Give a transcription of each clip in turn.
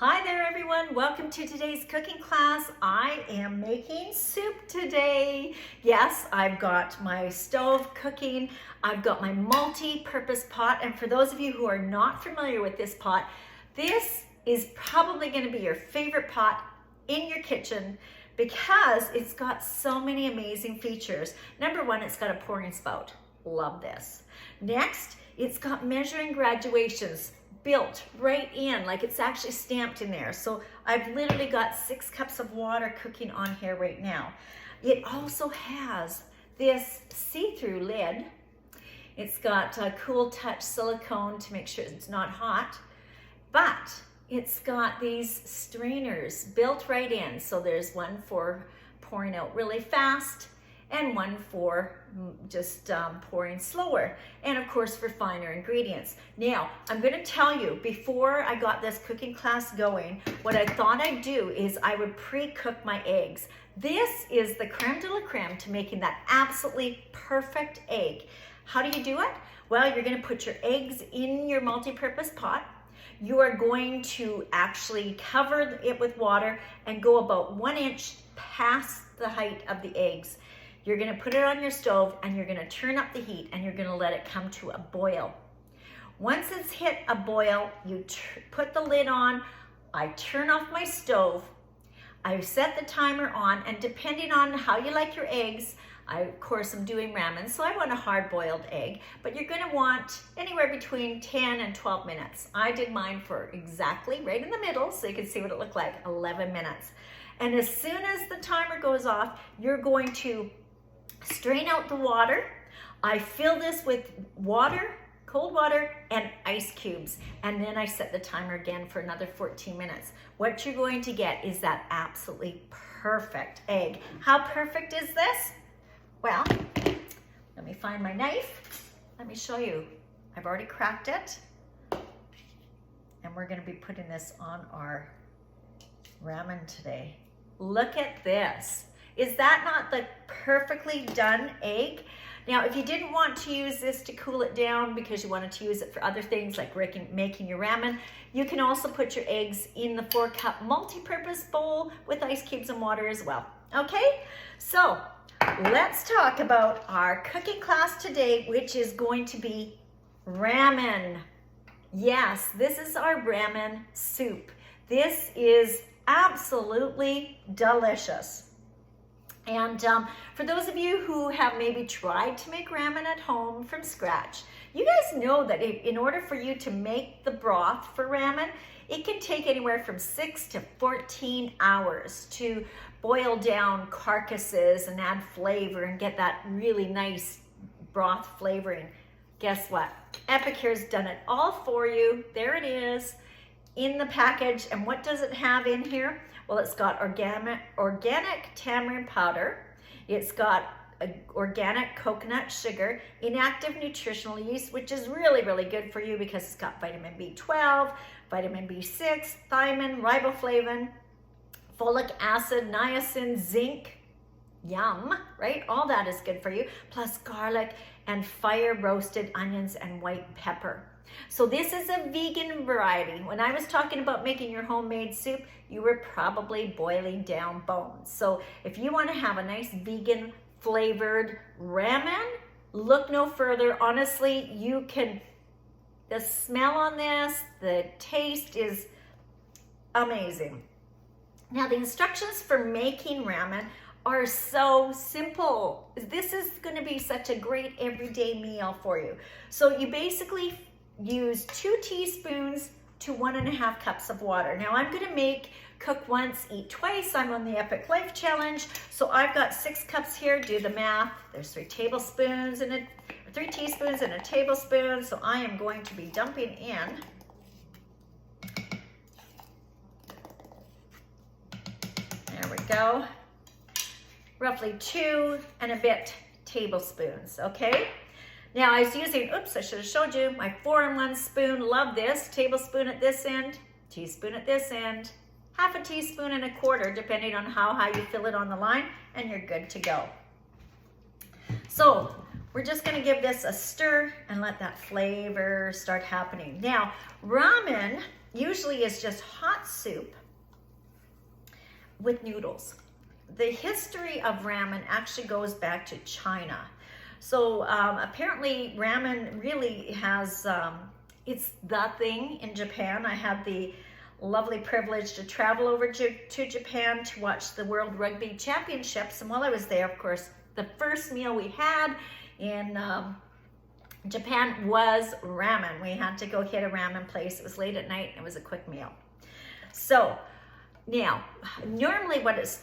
Hi there everyone, welcome to today's cooking class. I am making soup today. Yes, I've got my stove cooking, I've got my multi-purpose pot, and for those of you who are not familiar with this pot, this is probably going to be your favorite pot in your kitchen because it's got so many amazing features. Number one, it's got a pouring spout. Love this. Next, it's got measuring graduations built right in, like it's actually stamped in there. So I've literally got 6 cups of water cooking on here right now. It also has this see-through lid. It's got a cool touch silicone to make sure it's not hot, but it's got these strainers built right in. So there's one for pouring out really fast and one for just pouring slower, and of course for finer ingredients. Now, I'm gonna tell you, before I got this cooking class going, what I thought I'd do is I would pre-cook my eggs. This is the creme de la creme to making that absolutely perfect egg. How do you do it? Well, you're gonna put your eggs in your multi-purpose pot. You are going to actually cover it with water and go about 1 inch past the height of the eggs. You're gonna put it on your stove and you're gonna turn up the heat and you're gonna let it come to a boil. Once it's hit a boil, you put the lid on. I turn off my stove. I set the timer on, and depending on how you like your eggs, of course I'm doing ramen, so I want a hard-boiled egg, but you're gonna want anywhere between 10 and 12 minutes. I did mine for exactly right in the middle, so you can see what it looked like, 11 minutes. And as soon as the timer goes off, you're going to strain out the water. I fill this with water, cold water, and ice cubes. And then I set the timer again for another 14 minutes. What you're going to get is that absolutely perfect egg. How perfect is this? Well, let me find my knife. Let me show you. I've already cracked it. And we're gonna be putting this on our ramen today. Look at this. Is that not the perfectly done egg? Now, if you didn't want to use this to cool it down because you wanted to use it for other things like making your ramen, you can also put your eggs in the 4-cup multi-purpose bowl with ice cubes and water as well. Okay, so let's talk about our cooking class today, which is going to be ramen. Yes, this is our ramen soup. This is absolutely delicious. And for those of you who have maybe tried to make ramen at home from scratch, you guys know that in order for you to make the broth for ramen, it can take anywhere from 6 to 14 hours to boil down carcasses and add flavor and get that really nice broth flavoring. Guess what? Epicure's done it all for you. There it is in the package. And what does it have in here? Well, it's got organic tamarind powder. It's got organic coconut sugar, inactive nutritional yeast, which is really, really good for you because it's got vitamin B12, vitamin B6, thiamine, riboflavin, folic acid, niacin, zinc. Yum, right? All that is good for you. Plus garlic and fire roasted onions and white pepper. So this is a vegan variety. When I was talking about making your homemade soup, you were probably boiling down bones. So if you want to have a nice vegan flavored ramen, look no further. Honestly, the smell on this, the taste is amazing. Now the instructions for making ramen are so simple. This is going to be such a great everyday meal for you. So you basically use 2 teaspoons to 1.5 cups of water. Now I'm going to cook once, eat twice. I'm on the Epic Life Challenge. So I've got 6 cups here. Do the math. There's 3 teaspoons and a tablespoon. So I am going to be dumping in there we go. Roughly 2 and a bit tablespoons, okay? Now I was using, oops, I should have showed you, my 4-in-1 spoon. Love this. Tablespoon at this end, teaspoon at this end, 1/2 teaspoon and 1/4, depending on how high you fill it on the line, and you're good to go. So we're just gonna give this a stir and let that flavor start happening. Now, ramen usually is just hot soup with noodles. The history of ramen actually goes back to China. So apparently ramen really has, it's the thing in Japan. I had the lovely privilege to travel over to Japan to watch the World Rugby Championships. And while I was there, of course, the first meal we had in Japan was ramen. We had to go hit a ramen place. It was late at night and it was a quick meal. So now, normally what's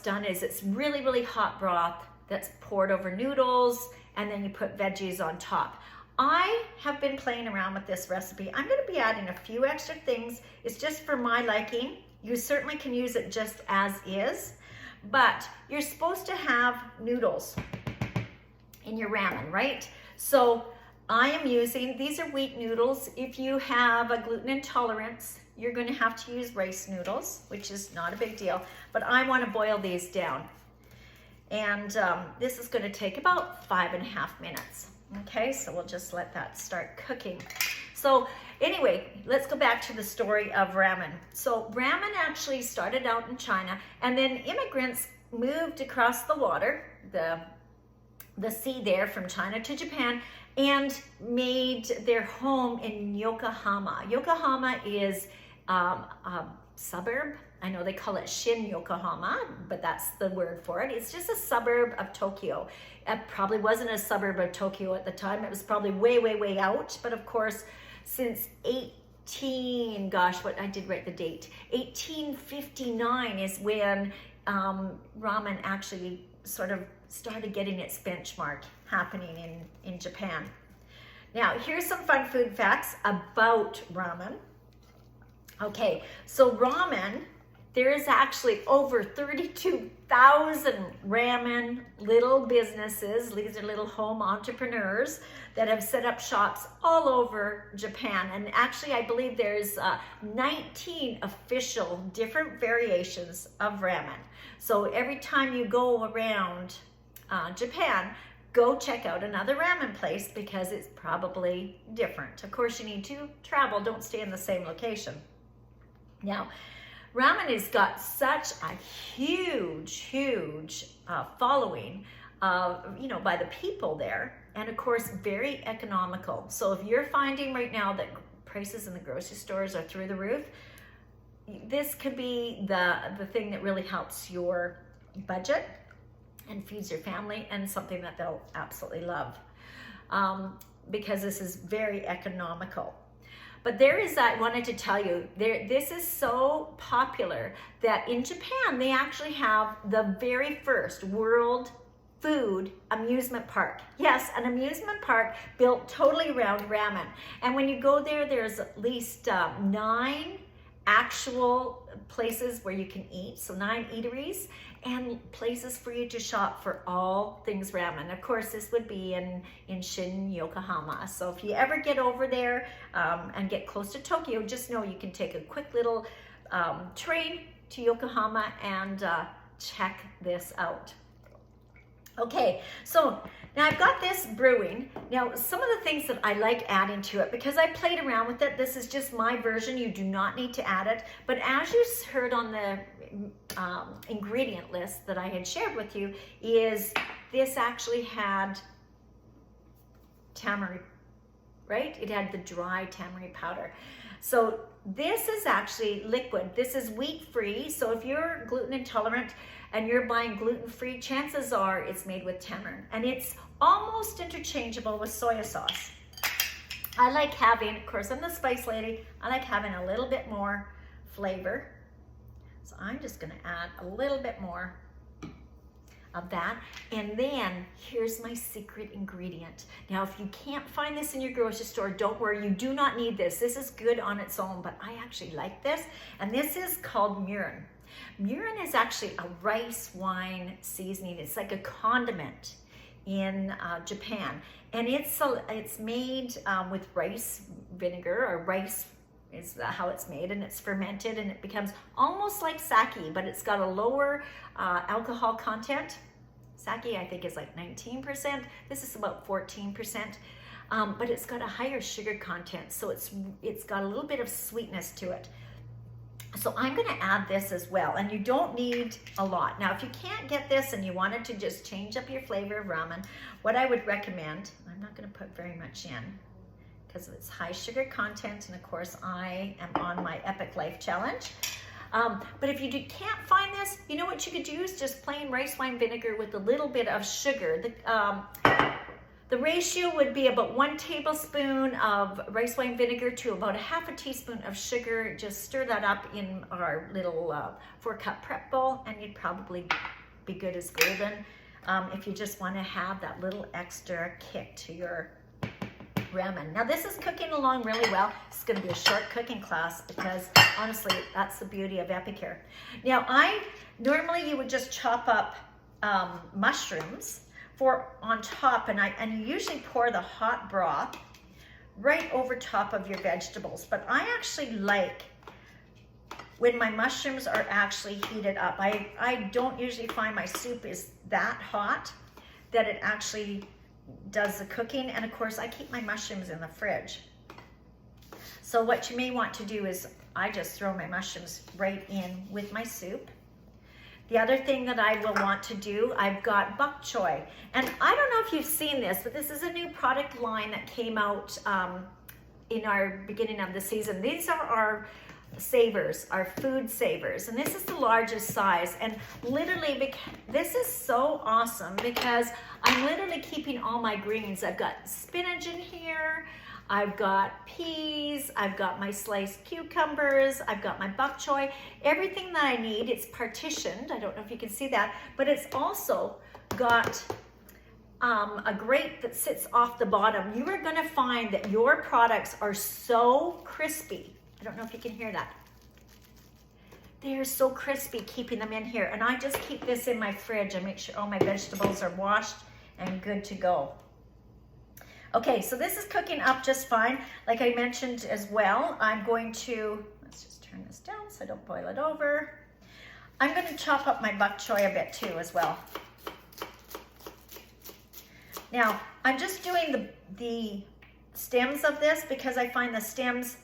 done is it's really, really hot broth that's poured over noodles, and then you put veggies on top. I have been playing around with this recipe. I'm going to be adding a few extra things. It's just for my liking. You certainly can use it just as is, but you're supposed to have noodles in your ramen, right? So I am using, these are wheat noodles. If you have a gluten intolerance, you're going to have to use rice noodles, which is not a big deal, but I want to boil these down. And this is going to take about 5.5 minutes. Okay, so we'll just let that start cooking. So anyway, let's go back to the story of ramen. So ramen actually started out in China, and then immigrants moved across the water, the sea there, from China to Japan, and made their home in Yokohama. Yokohama is a suburb. I know they call it Shin Yokohama, but that's the word for it. It's just a suburb of Tokyo. It probably wasn't a suburb of Tokyo at the time. It was probably way, way, way out. But of course, since I did write the date. 1859 is when ramen actually sort of started getting its benchmark happening in Japan. Now, here's some fun food facts about ramen. Okay, so ramen, there is actually over 32,000 ramen little businesses. These are little home entrepreneurs that have set up shops all over Japan. And actually, I believe there's 19 official different variations of ramen. So every time you go around Japan, go check out another ramen place because it's probably different. Of course, you need to travel, don't stay in the same location. Now, ramen has got such a huge following, by the people there, and of course, very economical. So if you're finding right now that prices in the grocery stores are through the roof, this could be the thing that really helps your budget and feeds your family, and something that they'll absolutely love, because this is very economical. But I wanted to tell you, this is so popular that in Japan, they actually have the very first world food amusement park. Yes, an amusement park built totally around ramen. And when you go there, there's at least 9 actual places where you can eat, so 9 eateries, and places for you to shop for all things ramen. Of course, this would be in Shin Yokohama. So if you ever get over there and get close to Tokyo, just know you can take a quick little train to Yokohama and check this out. Okay, so now I've got this brewing. Now, some of the things that I like adding to it, because I played around with it, this is just my version, you do not need to add it, but as you heard on the ingredient list that I had shared with you, is this actually had tamari, right? It had the dry tamari powder. So this is actually liquid. This is wheat-free, so if you're gluten intolerant and you're buying gluten-free, chances are it's made with tamarind, and it's almost interchangeable with soy sauce. I like having, of course, I'm the spice lady, I like having a little bit more flavor. So I'm just gonna add a little bit more of that. And then here's my secret ingredient. Now, if you can't find this in your grocery store, don't worry, you do not need this. This is good on its own, but I actually like this. And this is called Mirin. Mirin is actually a rice wine seasoning. It's like a condiment in Japan. And it's made with rice vinegar, or rice is how it's made, and it's fermented and it becomes almost like sake, but it's got a lower alcohol content. Sake, I think, is like 19%. This is about 14%. but it's got a higher sugar content, so it's got a little bit of sweetness to it. So I'm going to add this as well, and you don't need a lot. Now, if you can't get this and you wanted to just change up your flavor of ramen, what I would recommend, I'm not going to put very much in because of its high sugar content, and of course I am on my Epic Life Challenge. But if you can't find this, you know what you could use? Just plain rice wine vinegar with a little bit of sugar. The ratio would be about 1 tablespoon of rice wine vinegar to about a half a teaspoon of sugar. Just stir that up in our little 4-cup prep bowl, and you'd probably be good as golden if you just want to have that little extra kick to your ramen. Now this is cooking along really well. It's going to be a short cooking class because honestly, that's the beauty of Epic here. Now normally you would just chop up mushrooms on top, and you usually pour the hot broth right over top of your vegetables. But I actually like when my mushrooms are actually heated up. I don't usually find my soup is that hot that it actually does the cooking. And of course I keep my mushrooms in the fridge. So what you may want to do is I just throw my mushrooms right in with my soup. The other thing that I will want to do, I've got bok choy. And I don't know if you've seen this, but this is a new product line that came out in our beginning of the season. These are our savers, our food savers. And this is the largest size. And literally, this is so awesome because I'm literally keeping all my greens. I've got spinach in here. I've got peas, I've got my sliced cucumbers, I've got my bok choy, everything that I need. It's partitioned, I don't know if you can see that, but it's also got a grate that sits off the bottom. You are gonna find that your products are so crispy. I don't know if you can hear that. They are so crispy keeping them in here. And I just keep this in my fridge and make sure all my vegetables are washed and good to go. Okay, so this is cooking up just fine. Like I mentioned as well, I'm going to, let's just turn this down so I don't boil it over. I'm going to chop up my bok choy a bit too as well. Now, I'm just doing the stems of this because I find the stems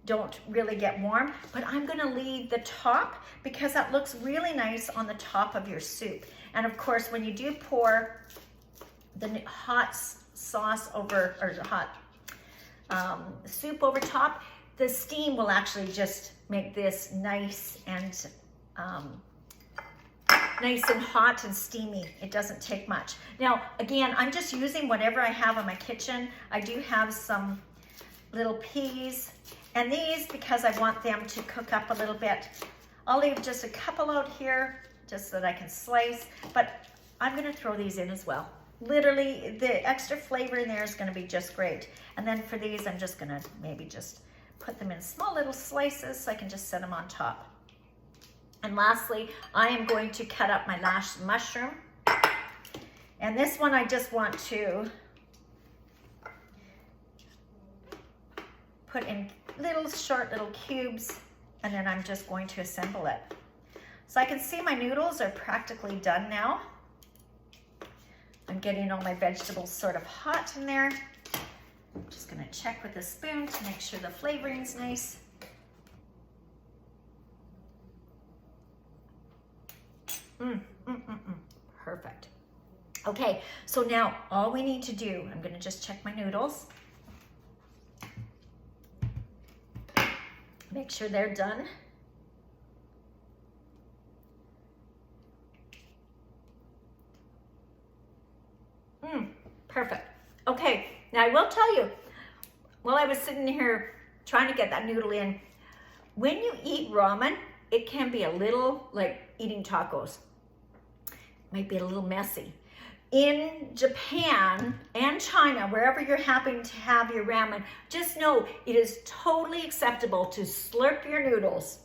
don't really get warm, but I'm going to leave the top because that looks really nice on the top of your soup. And of course, when you do pour the hot sauce over, or hot soup over top, the steam will actually just make this nice and hot and steamy. It doesn't take much. Now, again, I'm just using whatever I have in my kitchen. I do have some little peas, and these, because I want them to cook up a little bit, I'll leave just a couple out here just so that I can slice, but I'm gonna throw these in as well. Literally, the extra flavor in there is going to be just great. And then for these, I'm just going to maybe just put them in small little slices so I can just set them on top. And lastly, I am going to cut up my last mushroom. And this one I just want to put in short little cubes, and then I'm just going to assemble it. So I can see my noodles are practically done now. I'm getting all my vegetables sort of hot in there. I'm just gonna check with a spoon to make sure the flavoring's nice. Perfect. Okay, so now all we need to do, I'm gonna just check my noodles. Make sure they're done. Perfect. Okay, now I will tell you, while I was sitting here trying to get that noodle in, when you eat ramen, it can be a little like eating tacos. It might be a little messy. In Japan and China, wherever you're happy to have your ramen, just know it is totally acceptable to slurp your noodles.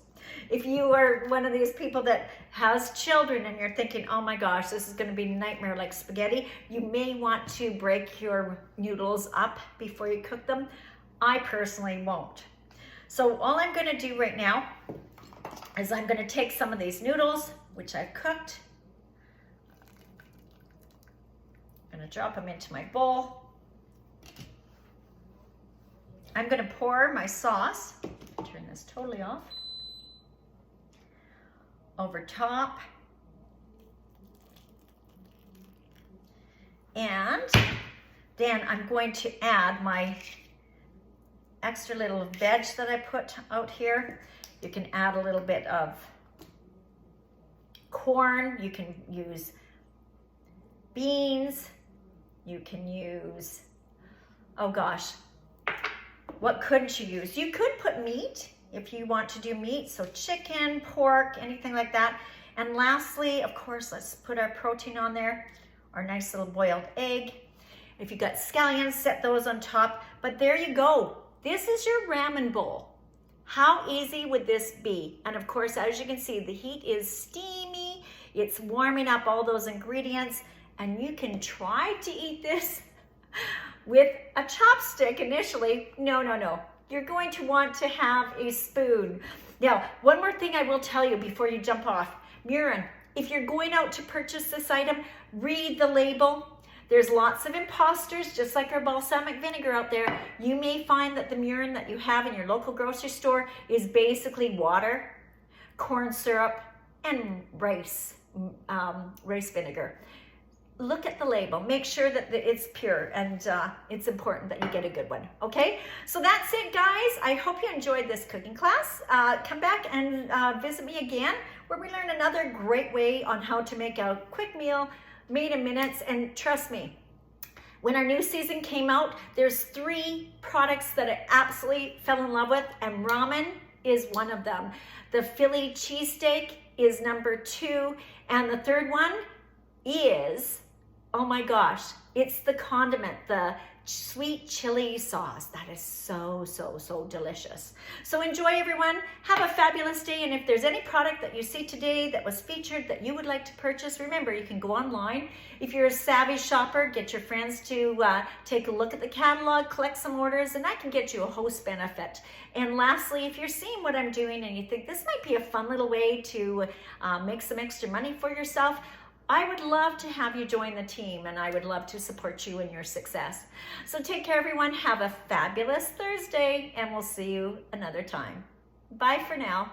If you are one of these people that has children and you're thinking, oh my gosh, this is going to be a nightmare like spaghetti, you may want to break your noodles up before you cook them. I personally won't. So all I'm going to do right now is I'm going to take some of these noodles, which I've cooked. I'm going to drop them into my bowl. I'm gonna pour my sauce, turn this totally off, over top. And then I'm going to add my extra little veg that I put out here. You can add a little bit of corn. You can use beans. You can use, oh gosh, what couldn't you use? You could put meat if you want to do meat. So chicken, pork, anything like that. And lastly, of course, let's put our protein on there. Our nice little boiled egg. If you got scallions, set those on top. But there you go. This is your ramen bowl. How easy would this be? And of course, as you can see, the heat is steamy. It's warming up all those ingredients. And you can try to eat this with a chopstick initially. No, no, no. You're going to want to have a spoon. Now, one more thing I will tell you before you jump off. Mirin, if you're going out to purchase this item, read the label. There's lots of imposters, just like our balsamic vinegar out there. You may find that the Mirin that you have in your local grocery store is basically water, corn syrup, and rice vinegar. Look at the label. Make sure that it's pure, and it's important that you get a good one, okay? So that's it, guys. I hope you enjoyed this cooking class. Come back and visit me again, where we learn another great way on how to make a quick meal made in minutes. And trust me, when our new season came out, there's 3 products that I absolutely fell in love with, and ramen is one of them. The Philly cheesesteak is number 2, and the third one is, oh my gosh, it's the condiment, the sweet chili sauce. That is so, so, so delicious. So enjoy, everyone. Have a fabulous day. And if there's any product that you see today that was featured that you would like to purchase, remember, you can go online. If you're a savvy shopper, get your friends to take a look at the catalog, collect some orders, and I can get you a host benefit. And lastly, if you're seeing what I'm doing and you think this might be a fun little way to make some extra money for yourself, I would love to have you join the team, and I would love to support you in your success. So take care, everyone. Have a fabulous Thursday, and we'll see you another time. Bye for now.